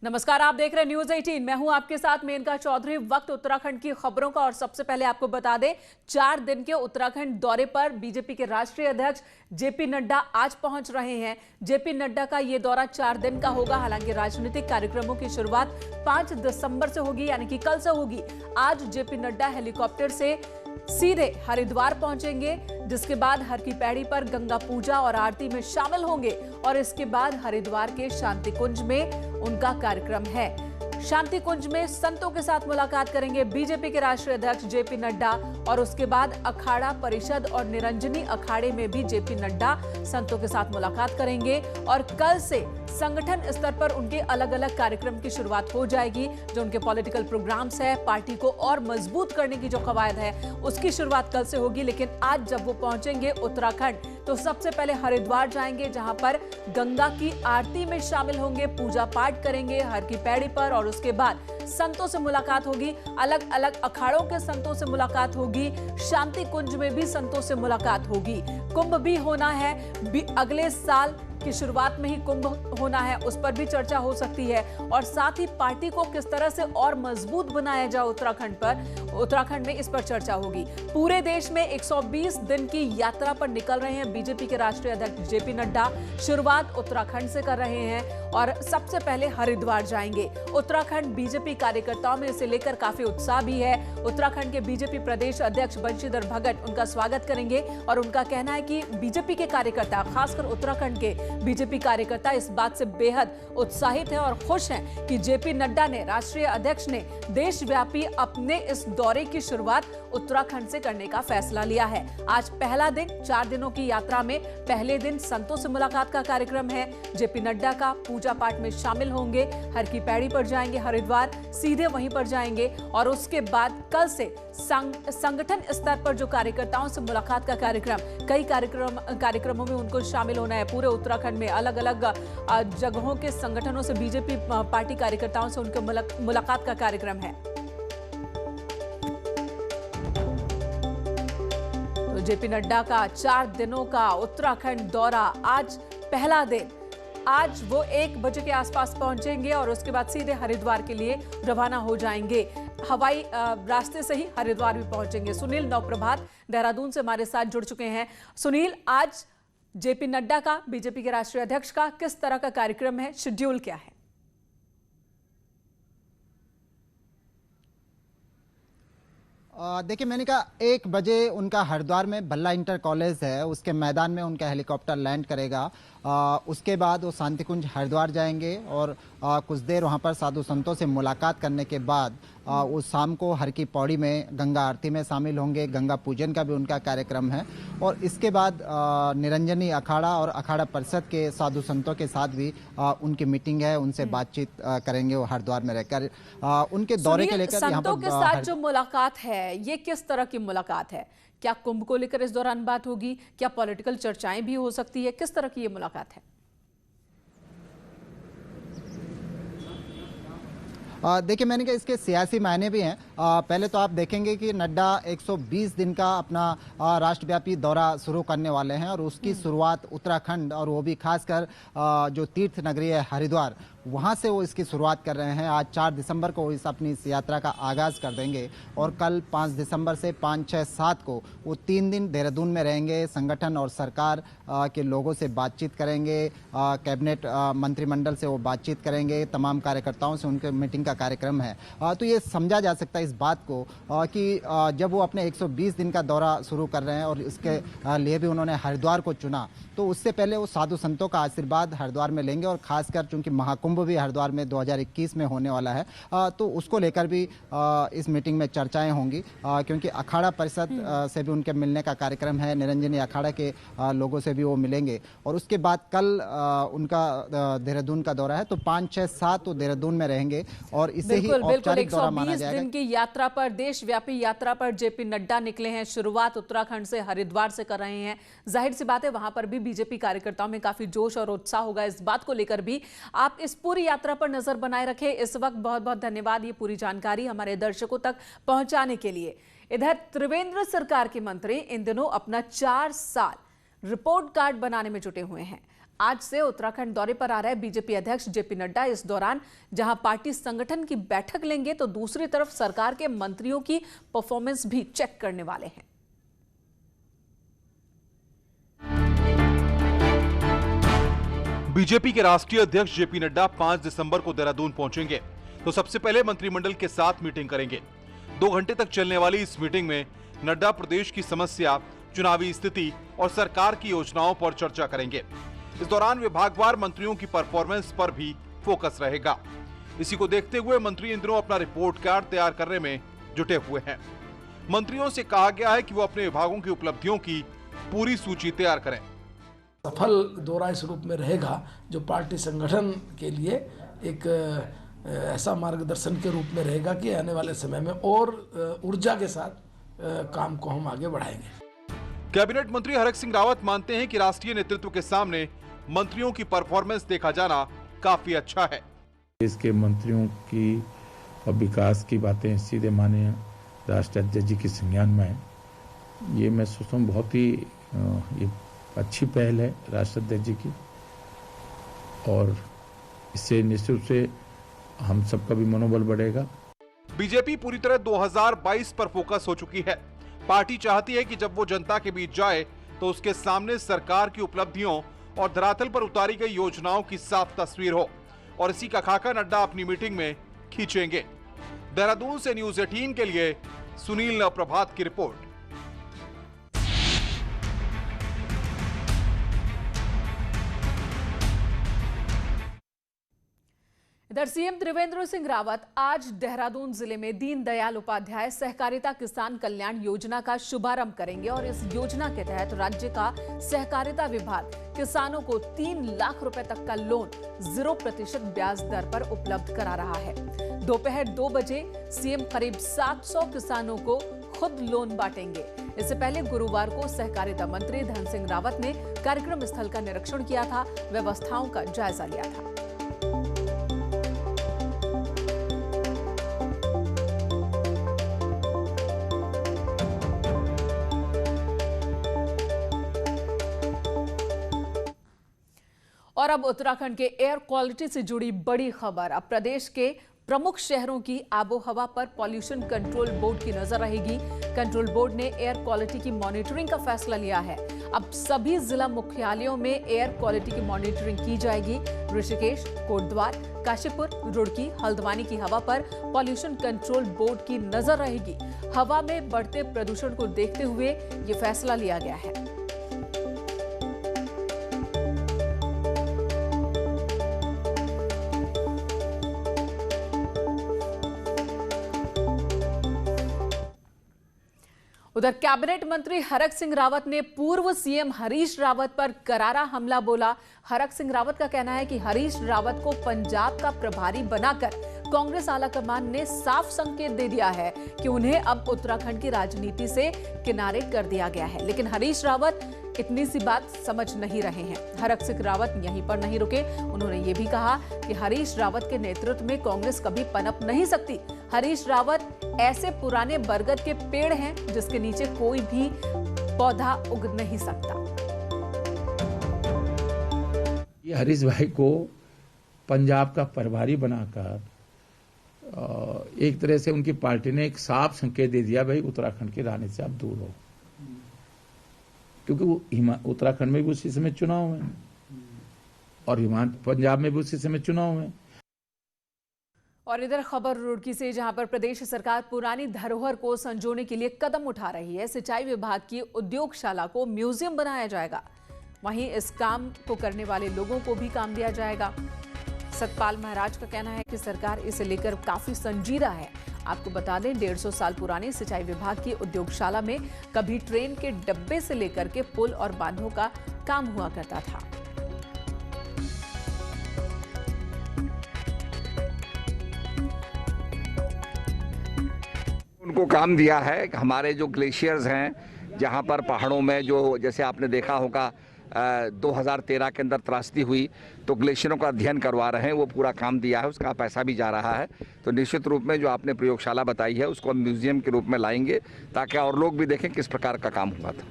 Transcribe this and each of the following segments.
नमस्कार, आप देख रहे हैं न्यूज 18। मैं हूं आपके साथ मेनका चौधरी। वक्त उत्तराखंड की खबरों का और सबसे पहले आपको बता दें, 4 दिन के उत्तराखंड दौरे पर बीजेपी के राष्ट्रीय अध्यक्ष जेपी नड्डा आज पहुंच रहे हैं। जेपी नड्डा का यह दौरा 4 दिन का होगा। हालांकि राजनीतिक कार्यक्रमों की शुरुआत 5 दिसंबर से होगी, यानी कि कल से होगी। आज जेपी नड्डा हेलीकॉप्टर से सीधे हरिद्वार पहुंचेंगे, जिसके बाद हर की पैड़ी पर गंगा पूजा और आरती में शामिल होंगे और इसके बाद हरिद्वार के शांति कुंज में उनका कार्यक्रम है। शांति कुंज में संतों के साथ मुलाकात करेंगे बीजेपी के राष्ट्रीय अध्यक्ष जेपी नड्डा और उसके बाद अखाड़ा परिषद और निरंजनी अखाड़े में भी जेपी नड्डा संतों के साथ मुलाकात करेंगे। और कल से संगठन स्तर पर उनके अलग अलग कार्यक्रम की शुरुआत हो जाएगी। जो उनके पॉलिटिकल प्रोग्राम्स है, पार्टी को और मजबूत करने की जो कवायद है, उसकी शुरुआत कल से होगी। लेकिन आज जब वो पहुंचेंगे उत्तराखंड, तो सबसे पहले हरिद्वार जाएंगे, जहां पर गंगा की आरती में शामिल होंगे, पूजा पाठ करेंगे हर की पैड़ी पर और उसके बाद संतों से मुलाकात होगी। अलग अलग अखाड़ों के संतों से मुलाकात होगी। शांति कुंज में भी संतों से मुलाकात होगी। कुंभ भी होना है, अगले साल की शुरुआत में ही कुंभ होना है, उस पर भी चर्चा हो सकती है। और साथ ही पार्टी को किस तरह से और मजबूत बनाया जाए उत्तराखंड में, इस पर चर्चा होगी। पूरे देश में 120 दिन की यात्रा पर निकल रहे हैं बीजेपी के राष्ट्रीय अध्यक्ष जेपी नड्डा। शुरुआत उत्तराखंड से कर रहे हैं और सबसे पहले हरिद्वार जाएंगे। उत्तराखंड बीजेपी कार्यकर्ताओं में इसे लेकर काफी उत्साह भी है। उत्तराखंड के बीजेपी प्रदेश अध्यक्ष बंशीधर भगत उनका स्वागत करेंगे और उनका कहना है कि बीजेपी के कार्यकर्ता, खासकर उत्तराखंड के बीजेपी कार्यकर्ता, इस बात से बेहद उत्साहित हैं और खुश हैं कि जेपी नड्डा ने, राष्ट्रीय अध्यक्ष ने, देशव्यापी अपने इस दौरे की शुरुआत उत्तराखंड से करने का फैसला लिया है। आज पहला दिन, 4 दिनों की यात्रा में पहले दिन संतों से मुलाकात का कार्यक्रम है। जेपी नड्डा का पूजा पाठ में शामिल होंगे, हर की पैड़ी पर जाएंगे हरिद्वार, सीधे वहीं पर जाएंगे और उसके बाद कल से संगठन स्तर पर जो कार्यकर्ताओं से मुलाकात का कार्यक्रम, कई कार्यक्रमों में उनको शामिल होना है। पूरे उत्तराखंड में अलग अलग जगहों के संगठनों से, बीजेपी पार्टी कार्यकर्ताओं से उनके मुलाकात का कार्यक्रम है। तो जेपी नड्डा का 4 दिनों का उत्तराखंड दौरा, आज पहला दिन। आज वो 1 बजे के आसपास पहुंचेंगे और उसके बाद सीधे हरिद्वार के लिए रवाना हो जाएंगे। हवाई रास्ते से ही हरिद्वार भी पहुंचेंगे। सुनील नवप्रभात देहरादून से हमारे साथ जुड़ चुके हैं। सुनील, आज जेपी नड्डा का, बीजेपी के राष्ट्रीय अध्यक्ष का, किस तरह का कार्यक्रम है, शेड्यूल क्या है? देखिए, मैंने कहा 1 बजे उनका हरिद्वार में भल्ला इंटर कॉलेज है, उसके मैदान में उनका हेलीकॉप्टर लैंड करेगा। उसके बाद वो शांति कुंज हरिद्वार जाएंगे और कुछ देर वहाँ पर साधु संतों से मुलाकात करने के बाद वो शाम को हर की पौड़ी में गंगा आरती में शामिल होंगे। गंगा पूजन का भी उनका कार्यक्रम है और इसके बाद निरंजनी अखाड़ा और अखाड़ा परिषद के साधु संतों के साथ भी उनकी मीटिंग है, उनसे बातचीत करेंगे वो हरिद्वार में रहकर। उनके दौरे के लेकर यहाँ संतों के साथ जो मुलाकात है, ये किस तरह की मुलाकात है? क्या कुंभ को लेकर इस दौरान बात होगी? क्या पॉलिटिकल चर्चाएं भी हो सकती है? किस तरह की ये मुलाकात है? देखिए, मैंने कहा इसके सियासी मायने भी हैं। पहले तो आप देखेंगे कि नड्डा 120 दिन का अपना राष्ट्रव्यापी दौरा शुरू करने वाले हैं और उसकी शुरुआत उत्तराखंड और वो भी खासकर जो तीर्थ नगरी है हरिद्वार, वहाँ से वो इसकी शुरुआत कर रहे हैं। आज 4 दिसंबर को इस अपनी यात्रा का आगाज़ कर देंगे और कल 5 दिसंबर से 5, 6, 7 को वो 3 दिन देहरादून में रहेंगे। संगठन और सरकार के लोगों से बातचीत करेंगे, कैबिनेट मंत्रिमंडल से वो बातचीत करेंगे, तमाम कार्यकर्ताओं से उनके मीटिंग का कार्यक्रम है। तो ये समझा जा सकता है इस बात को कि जब वो अपने 120 दिन का दौरा शुरू कर रहे हैं और इसके लिए भी उन्होंने हरिद्वार को चुना, तो उससे पहले वो साधु संतों का आशीर्वाद हरिद्वार में लेंगे और खासकर चूंकि महाकुंभ भी हरिद्वार में 2021 में होने वाला है, तो उसको लेकर भी इस मीटिंग में चर्चाएं होंगी। क्योंकि अखाड़ा परिषद से भी उनके मिलने का कार्यक्रम है, निरंजनी अखाड़ा के लोगों से भी वो मिलेंगे और उसके बाद कल उनका देहरादून का दौरा है, तो 5, 6, 7 तो देहरादून में रहेंगे और इसे ही औपचारिक दौरा माना जाएगा। 120 दिन की यात्रा पर, देशव्यापी यात्रा पर जेपी नड्डा निकले हैं। शुरुआत उत्तराखंड से, हरिद्वार से कर रहे हैं। जाहिर सी बात है, वहां पर भी बीजेपी कार्यकर्ताओं में काफी जोश और उत्साह होगा। इस बात को लेकर भी आप इस पूरी यात्रा पर नजर बनाए रखें। इस वक्त बहुत बहुत धन्यवाद ये पूरी जानकारी हमारे दर्शकों तक पहुंचाने के लिए। इधर त्रिवेंद्र सरकार के मंत्री इन दिनों अपना 4 साल रिपोर्ट कार्ड बनाने में जुटे हुए हैं। आज से उत्तराखंड दौरे पर आ रहे बीजेपी अध्यक्ष जेपी नड्डा इस दौरान जहां पार्टी संगठन की बैठक लेंगे तो दूसरी तरफ सरकार के मंत्रियों की परफॉर्मेंस भी चेक करने वाले हैं। बीजेपी के राष्ट्रीय अध्यक्ष जेपी नड्डा 5 दिसंबर को देहरादून पहुंचेंगे तो सबसे पहले मंत्रिमंडल के साथ मीटिंग करेंगे। 2 घंटे तक चलने वाली इस मीटिंग में नड्डा प्रदेश की समस्या, चुनावी स्थिति और सरकार की योजनाओं पर चर्चा करेंगे। इस दौरान विभागवार मंत्रियों की परफॉर्मेंस पर भी फोकस रहेगा। इसी को देखते हुए मंत्री इन दिनों अपना रिपोर्ट कार्ड तैयार करने में जुटे हुए हैं। मंत्रियों से कहा गया है कि वो अपने विभागों की उपलब्धियों की पूरी सूची तैयार करें। सफल दौरा इस रूप में रहेगा जो पार्टी संगठन के लिए एक ऐसा मार्गदर्शन के रूप में रहेगा कि आने वाले समय में और ऊर्जा के साथ काम को हम आगे बढ़ाएंगे। कैबिनेट मंत्री हरक सिंह रावत मानते हैं कि राष्ट्रीय नेतृत्व के सामने मंत्रियों की परफॉर्मेंस देखा जाना काफी अच्छा है। देश के मंत्रियों की और विकास की बातें सीधे माननीय राष्ट्रीय अध्यक्ष जी की संज्ञान में है। ये मैं सोचता हूँ बहुत ही ये अच्छी पहल है राष्ट्राध्यक्ष जी की और इससे निश्चित रूप से हम सबका भी मनोबल बढ़ेगा। बीजेपी पूरी तरह 2022 पर फोकस हो चुकी है। पार्टी चाहती है कि जब वो जनता के बीच जाए तो उसके सामने सरकार की उपलब्धियों और धरातल पर उतारी गई योजनाओं की साफ तस्वीर हो और इसी का खाका नड्डा अपनी मीटिंग में खींचेंगे। देहरादून से न्यूज़ 18 के लिए सुनील नवप्रभात की रिपोर्ट। इधर सीएम त्रिवेंद्र सिंह रावत आज देहरादून जिले में दीनदयाल उपाध्याय सहकारिता किसान कल्याण योजना का शुभारंभ करेंगे और इस योजना के तहत राज्य का सहकारिता विभाग किसानों को 3 लाख रुपए तक का लोन 0% ब्याज दर पर उपलब्ध करा रहा है। दोपहर 2 बजे सीएम करीब 700 किसानों को खुद लोन बांटेंगे। इससे पहले गुरुवार को सहकारिता मंत्री धन सिंह रावत ने कार्यक्रम स्थल का निरीक्षण किया था, व्यवस्थाओं का जायजा लिया था। और अब उत्तराखंड के एयर क्वालिटी से जुड़ी बड़ी खबर। अब प्रदेश के प्रमुख शहरों की आबोहवा पर पॉल्यूशन कंट्रोल बोर्ड की नजर रहेगी। कंट्रोल बोर्ड ने एयर क्वालिटी की मॉनिटरिंग का फैसला लिया है। अब सभी जिला मुख्यालयों में एयर क्वालिटी की मॉनिटरिंग की जाएगी। ऋषिकेश, कोटद्वार, काशीपुर, रुड़की, हल्द्वानी की हवा पर पॉल्यूशन कंट्रोल बोर्ड की नजर रहेगी। हवा में बढ़ते प्रदूषण को देखते हुए ये फैसला लिया गया है। उधर कैबिनेट मंत्री हरक सिंह रावत ने पूर्व सीएम हरीश रावत पर करारा हमला बोला। हरक सिंह रावत का कहना है कि हरीश रावत को पंजाब का प्रभारी बनाकर कांग्रेस आलाकमान ने साफ संकेत दे दिया है कि उन्हें अब उत्तराखंड की राजनीति से किनारे कर दिया गया है। लेकिन हरीश रावत इतनी सी बात समझ नहीं रहे हैं। हरक सिंह रावत यहीं पर नहीं रुके। उन्होंने ये भी कहा कि हरीश रावत के नेतृत्व में कांग्रेस कभी पनप नहीं सकती। हरीश रावत ऐसे पुराने बरगद के पेड़ हैं जिसके नीचे कोई भी पौधा उग नहीं सकता। ये हरीश भाई को पंजाब का प्रभारी बनाकर एक तरह से उनकी पार्टी ने एक साफ संकेत दे दिया, भाई उत्तराखंड की राजनीति से आप दूर हो, क्योंकि वो उत्तराखंड में भी उसी समय चुनाव है और पंजाब में भी उसी समय चुनाव है। और इधर खबर रुड़की से, जहां पर प्रदेश सरकार पुरानी धरोहर को संजोने के लिए कदम उठा रही है। सिंचाई विभाग की उद्योगशाला को म्यूजियम बनाया जाएगा। वहीं इस काम को करने वाले लोगों को भी काम दिया जाएगा। सतपाल महाराज का कहना है कि सरकार इसे लेकर काफी संजीदा है। आपको बता दें, 150 साल पुरानी सिंचाई विभाग की उद्योगशाला में कभी ट्रेन के डब्बे से लेकर के पुल और बांधों का काम हुआ करता था। उनको काम दिया है। हमारे जो ग्लेशियर्स हैं, जहां पर पहाड़ों में जो, जैसे आपने देखा होगा 2013 के अंदर त्रासदी हुई, तो ग्लेशियरों का अध्ययन करवा रहे हैं। वो पूरा काम दिया है, उसका पैसा भी जा रहा है। तो निश्चित रूप में जो आपने प्रयोगशाला बताई है उसको हम म्यूजियम के रूप में लाएंगे ताकि और लोग भी देखें किस प्रकार का काम हुआ था।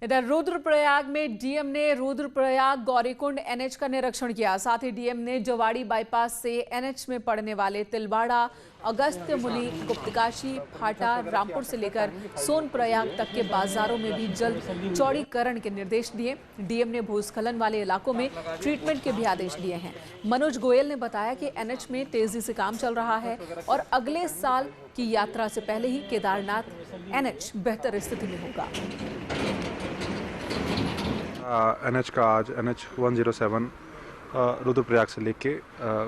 इधर रुद्रप्रयाग में डीएम ने रुद्रप्रयाग गौरीकुंड एनएच का निरीक्षण किया। साथ ही डीएम ने जवाड़ी बाईपास से एनएच में पड़ने वाले तिलवाड़ा, अगस्त्य मुनि, गुप्तकाशी, फाटा, रामपुर से लेकर सोनप्रयाग तक के बाजारों में भी जल्द चौड़ीकरण के निर्देश दिए। डीएम ने भूस्खलन वाले इलाकों में ट्रीटमेंट के भी आदेश दिए हैं। मनोज गोयल ने बताया कि एनएच में तेजी से काम चल रहा है और अगले साल की यात्रा से पहले ही केदारनाथ एनएच बेहतर स्थिति में होगा। एनएच का आज एनएच 107 रुद्रप्रयाग से लेके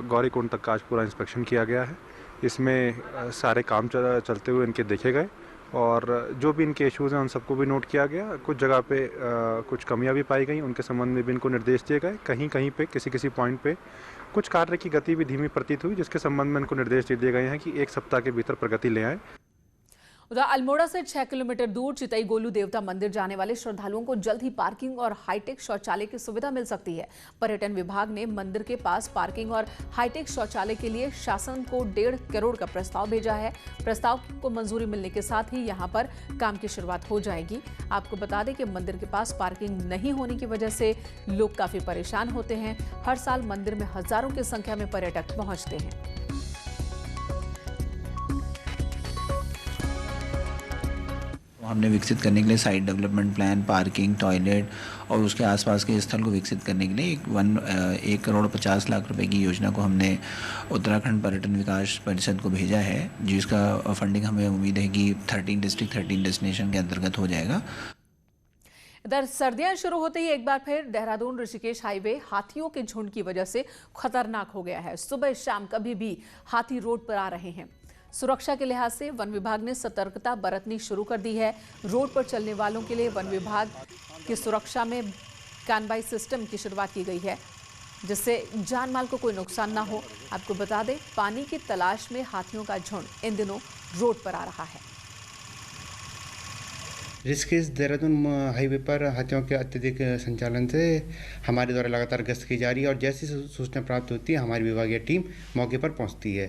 गौरीकुंड तक का आज पूरा इंस्पेक्शन किया गया है। इसमें सारे काम चलते हुए इनके देखे गए और जो भी इनके इश्यूज़ हैं उन सबको भी नोट किया गया। कुछ जगह पे कुछ कमियां भी पाई गई, उनके संबंध में भी इनको निर्देश दिए गए। कहीं कहीं पे किसी पॉइंट पे कुछ कार्य की गति भी धीमी प्रतीत हुई, जिसके संबंध में इनको निर्देश दे दिए गए हैं कि 1 सप्ताह के भीतर प्रगति ले आए। उधर अल्मोड़ा से 6 किलोमीटर दूर चितई गोलू देवता मंदिर जाने वाले श्रद्धालुओं को जल्द ही पार्किंग और हाईटेक शौचालय की सुविधा मिल सकती है। पर्यटन विभाग ने मंदिर के पास पार्किंग और हाईटेक शौचालय के लिए शासन को 1.5 करोड़ का प्रस्ताव भेजा है। प्रस्ताव को मंजूरी मिलने के साथ ही यहां पर काम की शुरुआत हो जाएगी। आपको बता दें कि मंदिर के पास पार्किंग नहीं होने की वजह से लोग काफी परेशान होते हैं। हर साल मंदिर में हजारों की संख्या में पर्यटक पहुंचते हैं। हमने विकसित करने के लिए site development plan, parking, toilet और उसके आसपास के स्थल को विकसित करने के लिए 1 करोड़ 50 लाख रुपए की योजना को हमने उत्तराखंड पर्यटन विकास परिषद को भेजा है, जिसका फंडिंग हमें उम्मीद है कि 13 डिस्ट्रिक्ट 13 डेस्टिनेशन के अंतर्गत हो जाएगा। इधर सर्दियां शुरू होते ही एक बार फिर देहरादून ऋषिकेश हाईवे हाथियों के झुंड की वजह से खतरनाक हो गया है। सुबह शाम कभी भी हाथी रोड पर आ रहे हैं। सुरक्षा के लिहाज से वन विभाग ने सतर्कता बरतनी शुरू कर दी है। रोड पर चलने वालों के लिए वन विभाग की सुरक्षा में कानबाई सिस्टम की शुरुआत की गई है, जिससे जान माल को कोई नुकसान ना हो। आपको बता दें, पानी की तलाश में हाथियों का झुंड इन दिनों रोड पर आ रहा है। ऋषिकेश देहरादून हाईवे पर हाथियों के अत्यधिक संचालन से हमारे द्वारा लगातार गश्त की जा रही है और जैसी सूचना प्राप्त होती है हमारी विभागीय टीम मौके पर पहुंचती है।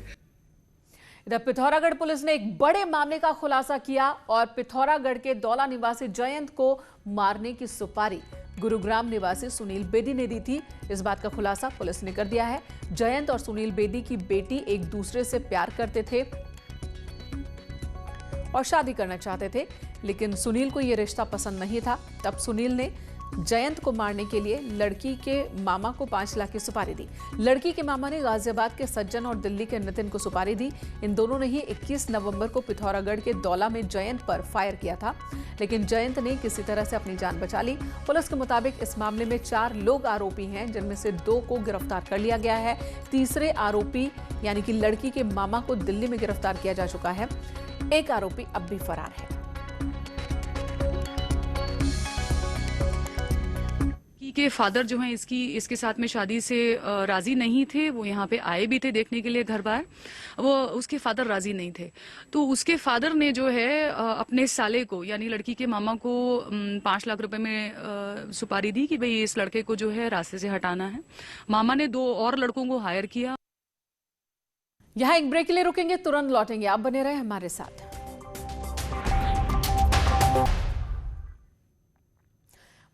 इधर पिथौरागढ़ पुलिस ने एक बड़े मामले का खुलासा किया और पिथौरागढ़ के दौला निवासी जयंत को मारने की सुपारी गुरुग्राम निवासी सुनील बेदी ने दी थी। इस बात का खुलासा पुलिस ने कर दिया है। जयंत और सुनील बेदी की बेटी एक दूसरे से प्यार करते थे और शादी करना चाहते थे, लेकिन सुनील को यह रिश्ता पसंद नहीं था। तब सुनील ने जयंत को मारने के लिए लड़की के मामा को 5 लाख की सुपारी दी। लड़की के मामा ने गाजियाबाद के सज्जन और दिल्ली के नितिन को सुपारी दी। इन दोनों ने ही 21 नवंबर को पिथौरागढ़ के दौला में जयंत पर फायर किया था, लेकिन जयंत ने किसी तरह से अपनी जान बचा ली। पुलिस के मुताबिक इस मामले में 4 लोग आरोपी हैं, जिनमें से 2 को गिरफ्तार कर लिया गया है। तीसरे आरोपी यानी कि लड़की के मामा को दिल्ली में गिरफ्तार किया जा चुका है। एक आरोपी अब भी फरार है। के फादर जो हैं इसके साथ में शादी से राजी नहीं थे। वो यहाँ पे आए भी थे देखने के लिए घर बार, वो उसके फादर राजी नहीं थे। तो उसके फादर ने जो है अपने साले को यानी लड़की के मामा को 5 लाख रुपए में सुपारी दी कि भाई इस लड़के को जो है रास्ते से हटाना है। मामा ने 2 और लड़कों को हायर किया। यहाँ एक ब्रेक के लिए रुकेंगे, तुरंत लौटेंगे। आप बने रहे हमारे साथ।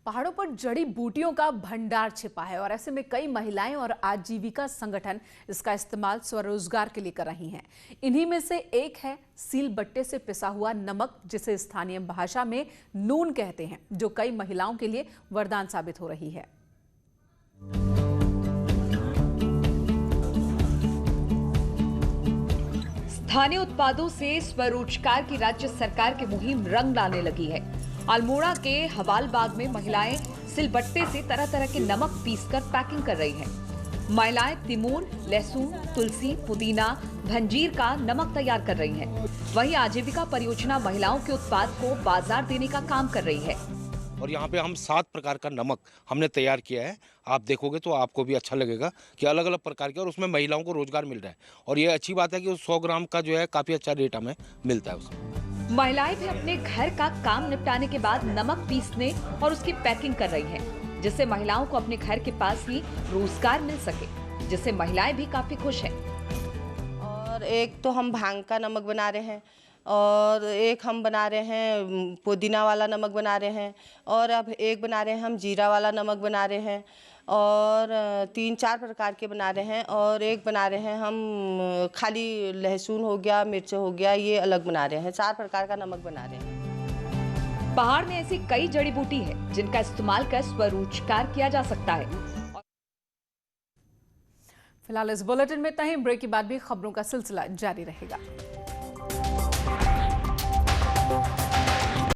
पहाड़ों पर जड़ी बूटियों का भंडार छिपा है और ऐसे में कई महिलाएं और आजीविका संगठन इसका इस्तेमाल स्वरोजगार के लिए कर रही हैं। इन्हीं में से एक है सीलबट्टे से पिसा हुआ नमक, जिसे स्थानीय भाषा में नून कहते हैं, जो कई महिलाओं के लिए वरदान साबित हो रही है। स्थानीय उत्पादों से स्वरोजगार की राज्य सरकार की मुहिम रंग लाने लगी है। अल्मोड़ा के हवालबाग में महिलाएं सिलबट्टे से तरह तरह के नमक पीसकर पैकिंग कर रही हैं। महिलाएं तिमूर, लहसुन, तुलसी, पुदीना, भंजीर का नमक तैयार कर रही हैं। वहीं आजीविका परियोजना महिलाओं के उत्पाद को बाजार देने का काम कर रही है। और यहाँ पे हम 7 प्रकार का नमक हमने तैयार किया है। आप देखोगे तो आपको भी अच्छा लगेगा कि अलग अलग प्रकार के, और उसमें महिलाओं को रोजगार मिल रहा है। और ये अच्छी बात है कि 100 ग्राम का जो है काफी अच्छा रेट हमें मिलता है उसमें। महिलाएं भी अपने घर का काम निपटाने के बाद नमक पीसने और उसकी पैकिंग कर रही हैं, जिससे महिलाओं को अपने घर के पास ही रोजगार मिल सके, जिससे महिलाएं भी काफी खुश हैं। और एक तो हम भांग का नमक बना रहे हैं, और एक हम बना रहे हैं पुदीना वाला नमक बना रहे हैं, और अब एक बना रहे हैं हम जीरा वाला नमक बना रहे हैं, और 3-4 प्रकार के बना रहे हैं, और एक बना रहे हैं हम खाली लहसुन हो गया, मिर्च हो गया, ये अलग बना रहे हैं। 4 प्रकार का नमक बना रहे हैं। पहाड़ में ऐसी कई जड़ी बूटी है जिनका इस्तेमाल कर स्वरोजगार किया जा सकता है। फिलहाल इस बुलेटिन में इतना ही। ब्रेक के बाद भी खबरों का सिलसिला जारी रहेगा।